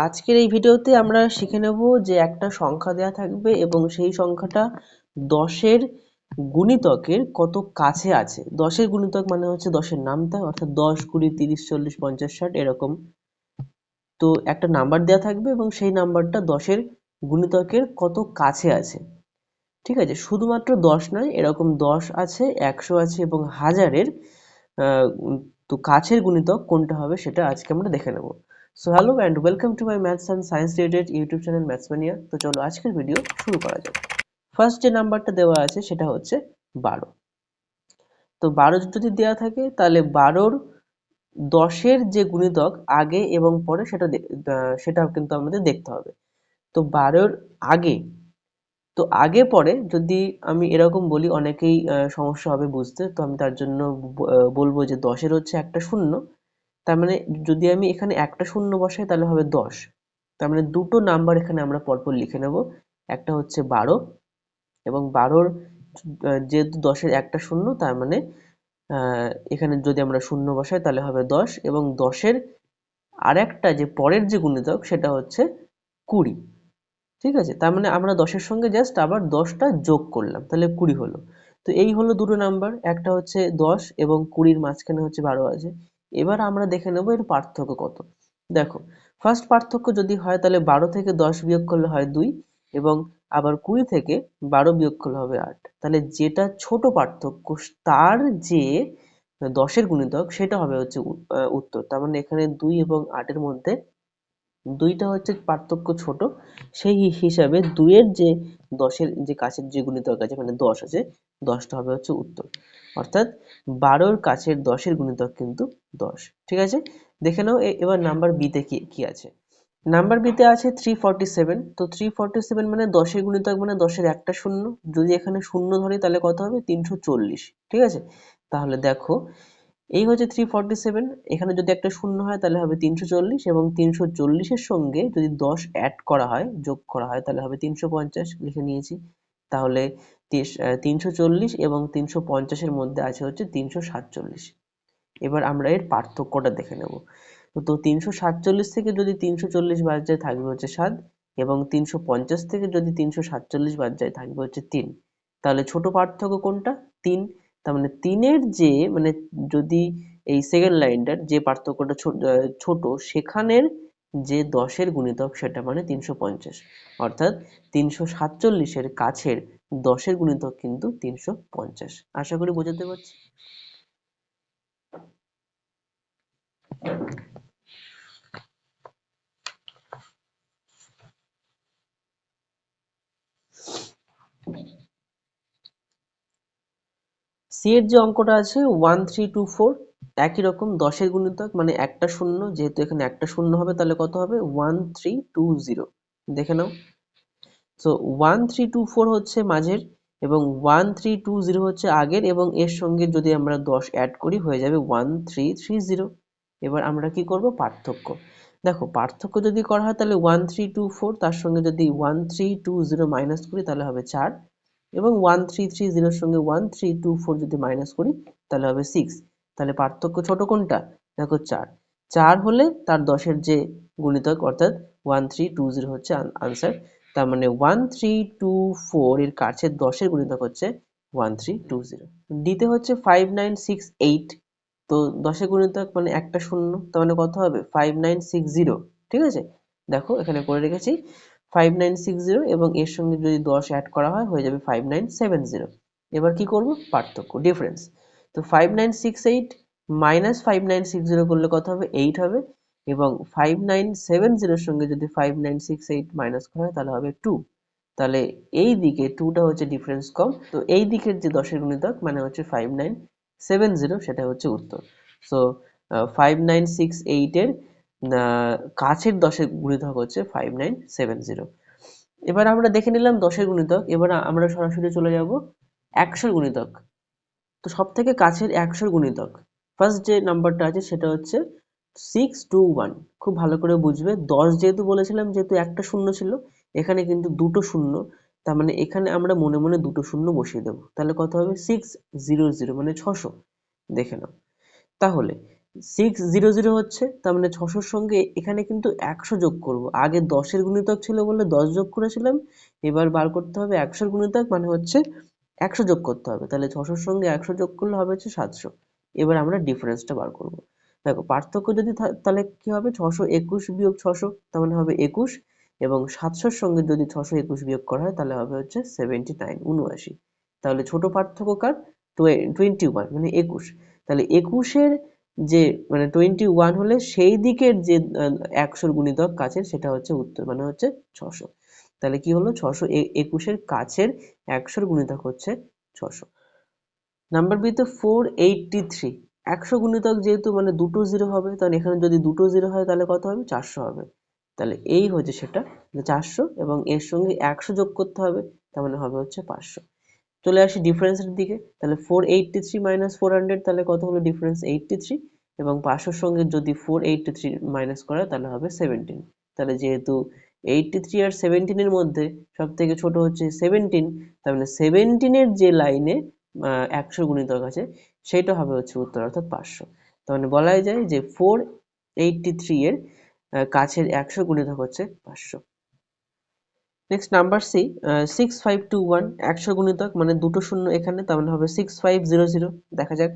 আজকের এই ভিডিওতে আমরা শিখে নেব যে একটা সংখ্যা দেয়া থাকবে এবং সেই সংখ্যাটা 10 এর গুণিতকের কত কাছে আছে। 10 এর গুণিতক মানে হচ্ছে 10 এর নামতা, অর্থাৎ 10, 20, 30, 40, 50, 60 এরকম। তো একটা নাম্বার দেয়া থাকবে এবং সেই নাম্বারটা 10 এর গুণিতকের কত কাছে আছে। ঠিক আছে, শুধুমাত্র 10 নয়, এরকম 10 আছে, 100 আছে এবং হাজারের তো কাছের গুণিতক কোনটা হবে সেটা আজকে আমরা দেখে নেব। So hello and welcome to my maths and science related YouTube channel maths মানিয়া। তো চলো আজকের ভিডিও শুরু করা যাক। ফার্স্ট যে নাম্বারটা দেওয়া আছে সেটা হচ্ছে 12। তো 12 যদি দেওয়া থাকে তাহলে 12র 10-এর যে গুণিতক আগে এবং পরে সেটা কিন্তু আমাদের দেখতে হবে। তো 12র আগে, তো আগে পরে যদি আমি এরকম বলি অনেকেই সমস্যা হবে বুঝতে, তো আমি তার জন্য বলবো যে 10-এর হচ্ছে একটা শূন্য, তার মানে যদি আমি এখানে একটা শূন্য বসাই তাহলে হবে 10। তার মানে দুটো নাম্বার এখানে আমরা পরপর লিখে নেব, একটা হচ্ছে 12 এবং 12র যেহেতু 10-এর একটা শূন্য তার মানে এখানে যদি আমরা শূন্য বসাই তাহলে হবে 10 এবং 10-এর আরেকটা যে পরের যে গুণিতক সেটা হচ্ছে 20। ঠিক আছে, তার মানে আমরা 10-এর সঙ্গে জাস্ট আবার 10টা যোগ করলাম, তাহলে 20 হলো। তো এই হলো দুটো নাম্বার, একটা হচ্ছে 10 এবং 20-র মাঝখানে হচ্ছে 12 আছে। এবার আমরা দেখে নেব এর পার্থক্য কত। দেখো, ফার্স্ট পার্থক্য যদি হয় তাহলে 12 থেকে 10 বিয়োগ করলে হয় 2 এবং আবার 20 থেকে 12 বিয়োগ করলে হবে 8। তাহলে যেটা ছোট পার্থক্য তার যে 10-এর গুণিতক সেটা হবে হচ্ছে উত্তর। তার মানে এখানে 2 এবং 8-এর মধ্যে 2টা হচ্ছে পার্থক্য ছোট, সেই হিসাবে 2-এর যে 10-এর যে কাছের যে গুণিতক আছে মানে 10 আছে, 10টা হবে হচ্ছে উত্তর। অর্থাৎ 12-র কাছের 10-এর গুণিতক কিন্তু 10। ঠিক আছে, দেখে নাও এবার নাম্বার বি তে কি আছে। নাম্বার বিতে আছে 347। তো 347 মানে 10-এর গুণিতক মানে 10-এর একটা শূন্য, যদি এখানে শূন্য ধরি তাহলে কত হবে 340। ঠিক আছে, তাহলে দেখো এই হচ্ছে 347, এখানে যদি একটা শূন্য হয় তাহলে হবে 340 এবং 340-এর সঙ্গে যদি 10 অ্যাড করা হয়, যোগ করা হয় তাহলে হবে 350, লিখে নিয়েছি। তাহলে 340 এবং 350-এর মধ্যে আছে হচ্ছে 347। এবার আমরা এর পার্থক্যটা দেখে নেব। তো 347 থেকে যদি 340 বাদ যায় থাকবে হচ্ছে 7 এবং 350 থেকে যদি 347 বাদ যায় থাকবে হচ্ছে 3। তাহলে ছোট পার্থক্য কোনটা? 3। তার মানে 3-এর যে মানে যদি এই সেকেন্ড লাইনটার যে পার্থক্যটা ছোট সেখানের যে 10-এর গুণিতক সেটা মানে 350, অর্থাৎ 347-এর কাছের 10-এর গুণিতক কিন্তু 350। আশা করি বোঝাতে পারছি। সি এর যে অঙ্কটা আছে 1324, একই রকম 10-এর গুণিতক মানে একটা শূন্য, যেহেতু এখানে একটা শূন্য হবে তাহলে কত হবে 1320। দেখে নাও। সো 1324 হচ্ছে মাঝের এবং 1320 হচ্ছে আগের এবং এর সঙ্গে যদি আমরা 10 অ্যাড করি হয়ে যাবে 1330। এবার আমরা কি করব? পার্থক্য। দেখো, পার্থক্য যদি করা হয় তাহলে 1324 তার সঙ্গে যদি 1320 মাইনাস করি তাহলে হবে 4 এবং 1330-এর সঙ্গে 1324 যদি মাইনাস করি তাহলে হবে 6। তাহলে পার্থক্য ছোট কোনটা? দেখো 4। 4 হলে তার 10-এর যে গুণিতক অর্থাৎ 1320 হচ্ছে আনসার। তার মানে 1324 এর কাছে 10-এর গুণিতক হচ্ছে 1320। ডিতে হচ্ছে 5968। তো 10-এর গুণিতক মানে একটা শূন্য, তার মানে কত হবে 5960। ঠিক আছে, দেখো এখানে করে রেখেছি 5960 এবং এর সঙ্গে যদি 10 অ্যাড করা হয় হয়ে যাবে 5970। এবার কি করব? পার্থক্য, ডিফারেন্স। তো 5968 মাইনাস 5960 করলে কত হবে? 8 হবে এবং 5970-এর সঙ্গে যদি 5968 মাইনাস করা হয় তাহলে হবে 2। তাহলে এই দিকে 2টা হচ্ছে ডিফারেন্স কম, তো এই দিকের যে 10-এর গুণিতক মানে হচ্ছে 5970, সেটা হচ্ছে উত্তর। সো 5968-এর কাছের 10-এর গুণিতক হচ্ছে 5970। এবার আমরা দেখে নিলাম 10-এর গুণিতক, এবার আমরা সরাসরি চলে যাব 100-এর গুণিতক। তো সব থেকে কাছের 100-এর গুণিতক ফার্স্ট যে নাম্বারটা আছে সেটা হচ্ছে 621। খুব ভালো করে বুঝবে, 10 যেহেতু বলেছিলাম, যেহেতু একটা শূন্য ছিল, এখানে কিন্তু দুটো শূন্য, তার মানে এখানে আমরা মনে মনে দুটো শূন্য বসিয়ে দেবো, তাহলে কত হবে 600 মানে 600। দেখে নাও। তাহলে 600 হচ্ছে, তার মানে 600 সঙ্গে এখানে কিন্তু 100 যোগ করব। আগে 10 গুণিতক ছিল বলে 10 যোগ করেছিলাম, এবার বার করতে হবে 100 গুণিতক, মানে হচ্ছে 100 যোগ করতে হবে। তাহলে 600 সঙ্গে 100 যোগ করলে হবে হচ্ছে 700। এবার আমরা ডিফারেন্সটা বার করব। দেখো পার্থক্য যদি তাহলে কি হবে, 621 বিয়োগ 600, তার মানে হবে 21, এবং 700 সঙ্গে যদি 621 বিয়োগ করা হয় তাহলে হবে হচ্ছে 79, 79। তাহলে ছোট পার্থক্য কার, 21 মানে 21। তাহলে 21-এর যে মানে 21 হলে সেই দিকের যে 100 গুণিতক কাছের, সেটা হচ্ছে উত্তর, মানে হচ্ছে 600। তাহলে কি হলো, 621-এর কাছের 100 গুণিতক হচ্ছে 600। নাম্বার বি তে 483, 100 গুণিতক যেহেতু মানে দুটো জিরো হবে, তাহলে এখানে যদি দুটো জিরো হয় তাহলে কত হবে, 400 হবে। তাহলে এই হচ্ছে সেটা 400, এবং এর সঙ্গে 100 যোগ করতে হবে, তার মানে হবে হচ্ছে 500। চলে আসি ডিফারেন্সের দিকে। তাহলে 483 মাইনাস 400, তাহলে কত হলো ডিফারেন্স, 83, এবং 500 সঙ্গে যদি 483 মাইনাস করা তাহলে হবে 17। তাহলে যেহেতু 83 আর 17 এর মধ্যে সব থেকে ছোট হচ্ছে 17, তার মানে 17 এর যে লাইনে 100 গুণিতক আছে সেটা হবে হচ্ছে উত্তর, অর্থাৎ 500। তার মানে বলাই যায় যে 483 এর কাছের 100 গুণিতক হচ্ছে 500। নেক্সট নাম্বার সি, 6521, 100 গুণিতক মানে দুটো শূন্য এখানে, তার মানে হবে 6500। দেখা যাক।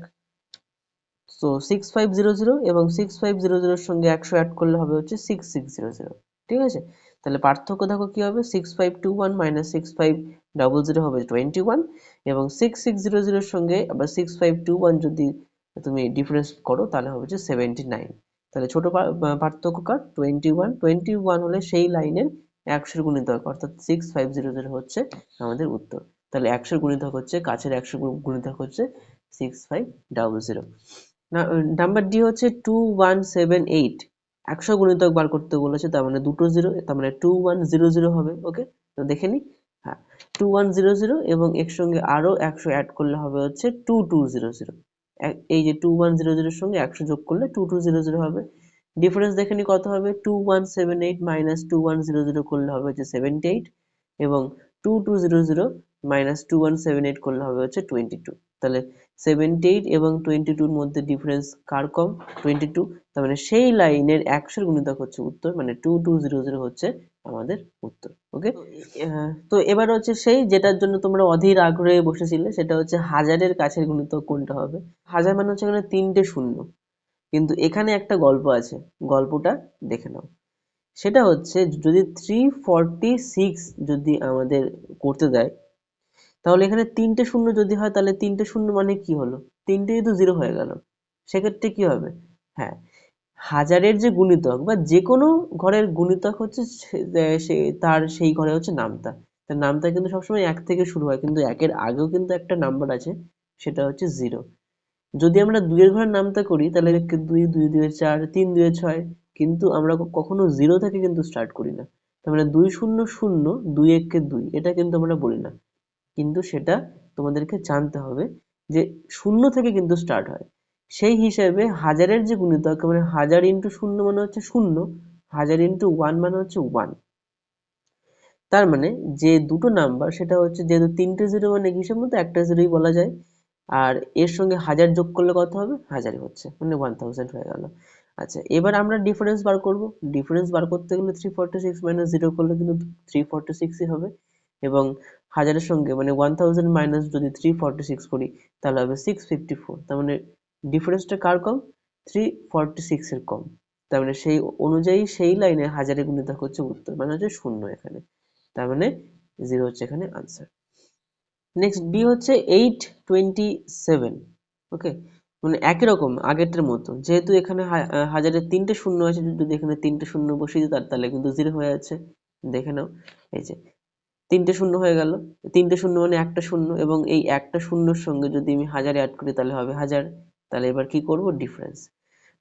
সো 6500 এবং 6500 সঙ্গে 100 অ্যাড করলে হবে হচ্ছে 6600। ঠিক আছে, তাহলে পার্থক্য দেখো কি হবে, 6521 মাইনাস 6500 হবে 21, এবং 6600 সঙ্গে আবার 6521 যদি তুমি ডিফারেন্স করো তাহলে হবে হচ্ছে 79। তাহলে ছোট পার্থক্য কার, 21, 21 হলে সেই লাইনের 100 গুণিতক, অর্থাৎ 6500 হচ্ছে আমাদের উত্তর। তাহলে 100 গুণিতক হচ্ছে, কাছের 100 গুণিতক হচ্ছে 6500। নাম্বার ডি হচ্ছে 2178, 100 গুণিতক বার করতে বলেছে, তার মানে দুটো জিরো, তার মানে 2100 হবে। ওকে, তো দেখে নি। হ্যাঁ, 2100, এবং এর সঙ্গে আরো 100 অ্যাড করলে হবে হচ্ছে 2200। এই যে 2100 এর সঙ্গে 100 যোগ করলে 2200 হবে। ডিফারেন্স দেখে নি কত হবে, 2178 মাইনাস 2100 করলে হবে হচ্ছে 78, এবং 2200 মাইনাস 2178 করলে হবে হচ্ছে 22। তাহলে 78 এবং 22 এর মধ্যে ডিফারেন্স কার কম, 22। তার মানে সেই লাইনের 100 গুণিতক হচ্ছে উত্তর, মানে 2200 হচ্ছে আমাদের উত্তর। ওকে, তো এবার হচ্ছে সেই যেটার জন্য তোমরা অধীর আগ্রহে বসেছিলে, সেটা হচ্ছে হাজারের কাছের গুণিতক কোনটা হবে। হাজার মানে হচ্ছে এখানে 3টে শূন্য, কিন্তু এখানে একটা গল্প আছে, গল্পটা দেখে নাও। সেটা হচ্ছে যদি 346 যদি আমাদের করতে দেয়, তাহলে এখানে 3টে শূন্য যদি হয়, তাহলে 3টে শূন্য মানে কি হলো, 3টেই তো জিরো হয়ে গেল। সেক্ষেত্রে কি হবে, হ্যাঁ, হাজারের যে গুণিতক বা যে কোনো ঘরের গুণিতক হচ্ছে তার সেই ঘরে হচ্ছে নামতা। তার নামতা কিন্তু সবসময় 1 থেকে শুরু হয়, কিন্তু 1-এর আগেও কিন্তু একটা নাম্বার আছে, সেটা হচ্ছে 0। যদি আমরা 2-এর ঘরের নামতা করি তাহলে 2, 2 2 4, 3 2 6, কিন্তু আমরা কখনো 0 থেকে কিন্তু স্টার্ট করি না। তার মানে 2 0 0, 2 1 2, এটা কিন্তু আমরা বলি না। কিন্তু সেটা তোমাদেরকে জানতে হবে যে 0 থেকে কিন্তু স্টার্ট হয়। সেই হিসেবে হাজারের যে গুণিতক, মানে 1000 ইন্টু 0 মানে হচ্ছে 0, 1000 ইন্টু 1 মানে হচ্ছে 1। তার মানে যে দুটো নাম্বার, সেটা হচ্ছে যেহেতু 3টে জিরো মানে হিসেব মতো একটা জিরোই বলা যায়, আর এর সঙ্গে 1000 যোগ করলে কত হবে, 1000 হচ্ছে, মানে 1000 হয়ে গেল। আচ্ছা, এবার আমরা ডিফারেন্স বার করব। ডিফারেন্স বার করতে গেলে 346 মাইনাস 0 করলে কিন্তু 346ই হবে, এবং 1000 এর সঙ্গে মানে 1000 মাইনাস যদি 346 করি তাহলে হবে 654। তার মানে ডিফারেন্সটা কার কম, 346 এর কম। তার মানে সেই অনুযায়ী সেই লাইনে হাজারের গুণিতক হচ্ছে উত্তর, মানে হচ্ছে 0 এখানে। তার মানে 0 হচ্ছে এখানে আনসার। নেক্সট বি হচ্ছে 827। ওকে, মানে একই রকম আগেরটার মতো, যেহেতু এখানে হাজারের 3টে শূন্য আছে, যদি এখানে 3টে শূন্য বসিয়ে দিই তাহলে কিন্তু 0 হয়ে যাচ্ছে। দেখে নাও, এই যে 3টে শূন্য হয়ে গেল, 3টে শূন্য মানে একটা শূন্য, এবং এই একটা শূন্যর সঙ্গে যদি আমি 1000 অ্যাড করি তাহলে হবে 1000। তাহলে এবার কি করব, ডিফারেন্স।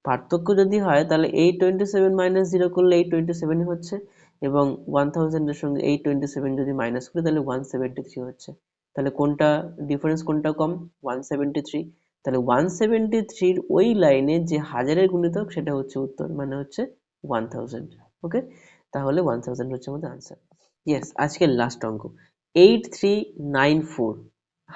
পার্থক্য যদি হয় তাহলে 827 মাইনাস 0 করলে 827 হচ্ছে, এবং 1000 এর সঙ্গে 827 যদি মাইনাস করি তাহলে 173 হচ্ছে। তাহলে কোনটা ডিফারেন্স, কোনটা কম, 173। তাহলে 173 ওই লাইনে যে হাজারের গুণিতক সেটা হচ্ছে উত্তর, মানে হচ্ছে 1000। ওকে, তাহলে 1000 হচ্ছে আমাদের আনসার। ইয়েস, আজকের লাস্ট অঙ্ক 8394,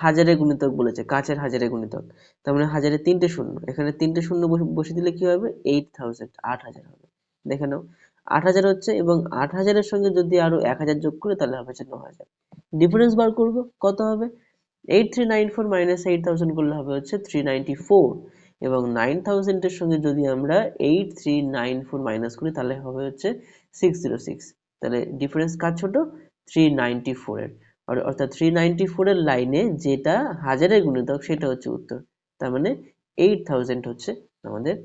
হাজারের গুণিতক বলেছে, কাছের হাজারের গুণিতক, তার মানে হাজারে 3টে শূন্য, এখানে 3টে শূন্য বসে দিলে কি হবে, 8000, 8000 হবে। দেখে নাও 8000 হচ্ছে, এবং 8000-এর সঙ্গে যদি আরো 1000 যোগ করে তাহলে হবে হচ্ছে 9000। ডিফারেন্স বার করব, কত হবে, 8394 মাইনাস 8000 করলে হবে হচ্ছে 394, এবং 9000-এর সঙ্গে যদি আমরা 8394 মাইনাস করি তাহলে হবে হচ্ছে 606। তাহলে ডিফারেন্স কার ছোট, 394 এর, অর্থাৎ 394 এর লাইনে যেটা হাজারের গুণিতক সেটা হচ্ছে উত্তর, তার মানে 8000 হচ্ছে আমাদের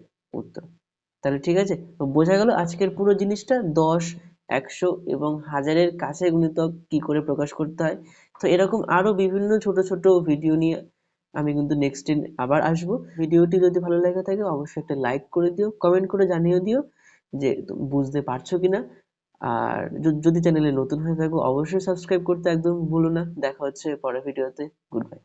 উত্তর। তাহলে ঠিক আছে, তো বোঝা গেল আজকের পুরো জিনিসটা, 10, 100 এবং হাজারের কাছে গুণিতক কি করে প্রকাশ করতে হয়। তো এরকম আরো বিভিন্ন ছোট ছোট ভিডিও নিয়ে আমি কিন্তু নেক্সট দিন আবার আসবো। ভিডিওটি যদি ভালো লেগে থাকে অবশ্যই একটা লাইক করে দিও, কমেন্ট করে জানিয়ে দিও যে তুমি বুঝতে পারছো কিনা। আর যদি চ্যানেলে নতুন হয়ে থাকো অবশ্যই সাবস্ক্রাইব করতে একদম ভুলো না। দেখা হচ্ছে পরের ভিডিওতে। Good bye.